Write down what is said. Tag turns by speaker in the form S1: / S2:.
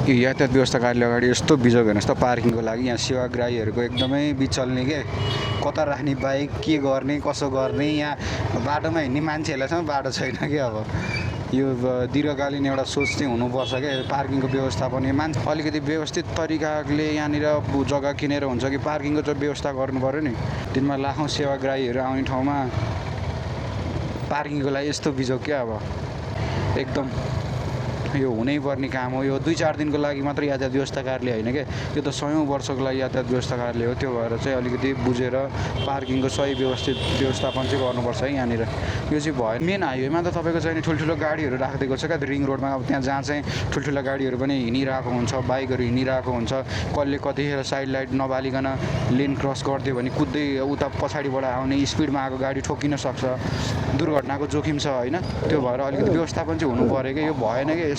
S1: यो यातायात व्यवस्था कार्यालय अगाडि यस्तो बिजोग हेर्नुहोस् त पार्किङको लागि यहाँ सेवाग्राहीहरूको एकदमै बिचल्ने के कता राख्ने बाइक के गर्ने कसो गर्ने यहाँ बाटोमा हिँड्ने मान्छेहरूलाई बाटो छैन कि अब यो दीर्घकालीन एउटा सोच चाहिँ हुनुपर्छ क्या पार्किङको व्यवस्थापन मान्छे अलिकति व्यवस्थित तरिकाले यहाँनिर जग्गा किनेर हुन्छ कि पार्किङको चाहिँ व्यवस्था गर्नु पऱ्यो नि दिनमा लाखौँ सेवाग्राहीहरू आउने ठाउँमा पार्किङको लागि यस्तो बिजोग क्या अब एकदम यो हुनैपर्ने काम हो यो 2-4 दिनको लागि मात्र यातायात व्यवस्था कार्यालय होइन क्या यो त 100औं वर्षको लागि यातायात व्यवस्था कार्यालय हो त्यो भएर चाहिँ अलिकति बुझेर पार्किङको सही व्यवस्थित व्यवस्थापन चाहिँ गर्नुपर्छ है यहाँनिर यो चाहिँ भयो मेन हाइवेमा त तपाईँको चाहिँ ठुल्ठुलो गाडीहरू राखिदिएको छ क्या रिङ रोडमा अब त्यहाँ जहाँ चाहिँ ठुल्ठुला गाडीहरू पनि हिँडिरहेको हुन्छ बाइकहरू हिँडिरहेको हुन्छ कसले कतिखेर साइड लाइट नबालिकन लेन क्रस गरिदियो भने कुद्दै उता पछाडिबाट आउने स्पिडमा आएको गाडी ठोकिन सक्छ दुर्घटनाको जोखिम छ होइन त्यो भएर अलिकति व्यवस्थापन चाहिँ हुनु पऱ्यो क्या यो भएन क्या